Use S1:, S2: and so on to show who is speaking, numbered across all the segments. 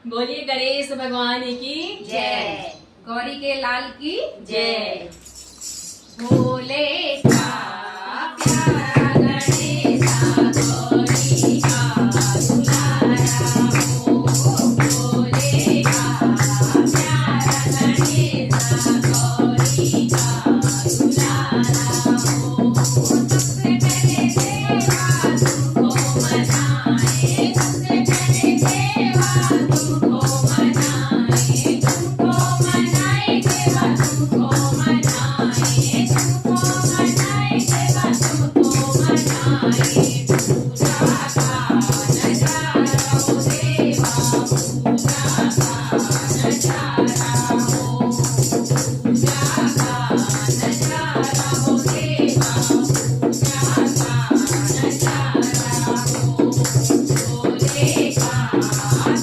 S1: बोलिए गणेश भगवान की
S2: जय। गौरी के लाल की
S1: जय।
S2: भोले का प्यारा गणेशा गौरी का दुलारा हो। भोले का प्यारा गणेशा गौरी का दुलारा हो। सबसे पहले देवा तुमको मनाए, सबसे पहले देवा तुमको मनाए, तुमको मनाए देवा तुमको मनाए, तुमको मनाए देवा तुमको मनाए। पूजा का नजारा हो देवा, पूजा का नजारा हो, पूजा का नजारा हो देवा, पूजा का नजारा हो। भोले का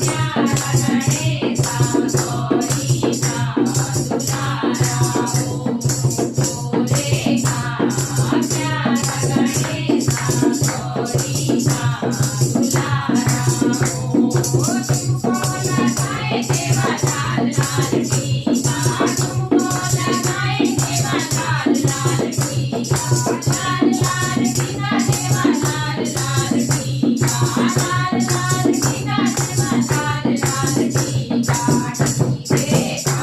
S2: प्यारा गणेशा गौरी का दुलारा हो। भोले का प्यारा गणेशा गौरी का दुलारा हो। तुमको लगाए देवा लाल लाल टीका, तुमको लगाए देवा लाल लाल टीका, लाल लाल टीका देवा लाल लाल टीका, लाल लाल टीका देवा लाल लाल टीका। टीके का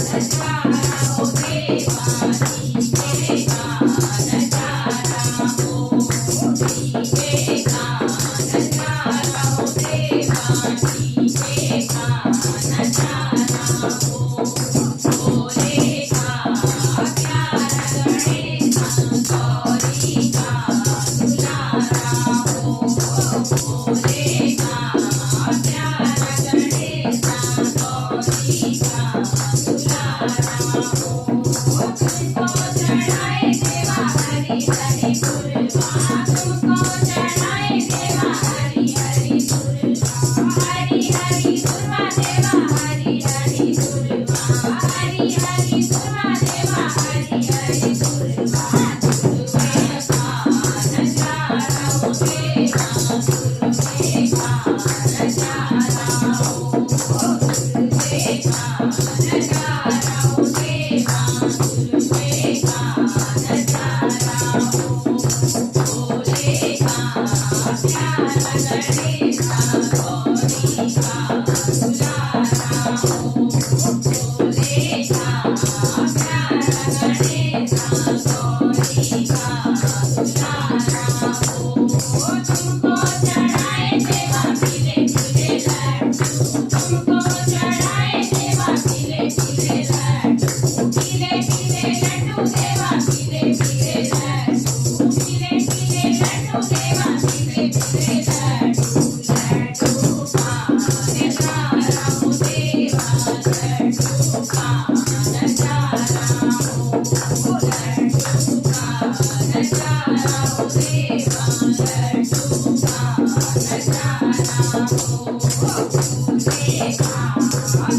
S2: नजारा हो देवा, टीके का नजारा हो, टीके का नजारा हो देवा, टीके का नजारा हो। भोले का प्यारा गणेशा गौरी का दुलारा हो। भोले का प्यारा गणेशा गौरी का दुलारा हो। तुमको चढ़ाए देवा हरि हरि फूलवा, तुमको चढ़ाए देवा हरि हरि फूलवा, हरि हरि फूलवा देवा हरि हरि फूलवा, हरि हरि फूलवा देवा हरि हरि फूलवा। दुर्गे का नजारा हो देवा, दुर्गे का नजारा हो, दुर्गे का नजारा हो देवा, दुर्गे का नजारा हो। भोले का प्यारा गणेशा गौरी का दुलारा हो। भोले का प्यारा गणेशा गौरी का दुलारा हो। तुमको चढ़ाए देवा पीले पीले लड्डू, तुमको चढ़ाए देवा पीले पीले लड्डू, पीले पीले लड्डू देवा पीले पीले लड्डू, पीले पीले लड्डू देवा पीले पीले लड्डू। लड्डू का नजारा हो देवा, लड्डू का नजारा हो, लड्डू का नजारा हो देवा, लड्डू का नजारा हो। भोले का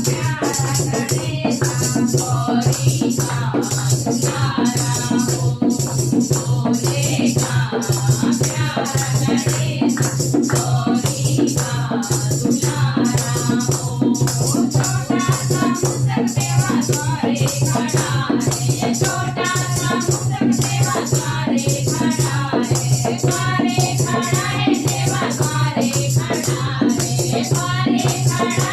S2: प्यारा गणेशा गौरी का दुलारा हो। भोले का प्यारा गणेशा गौरी का दुलारा हो। छोटा सा मुसक देवा द्वारे खड़ा है, छोटा सा मुसक देवा द्वारे खड़ा है, द्वारे खड़ा है देवा द्वारे खड़ा है, द्वारे खड़ा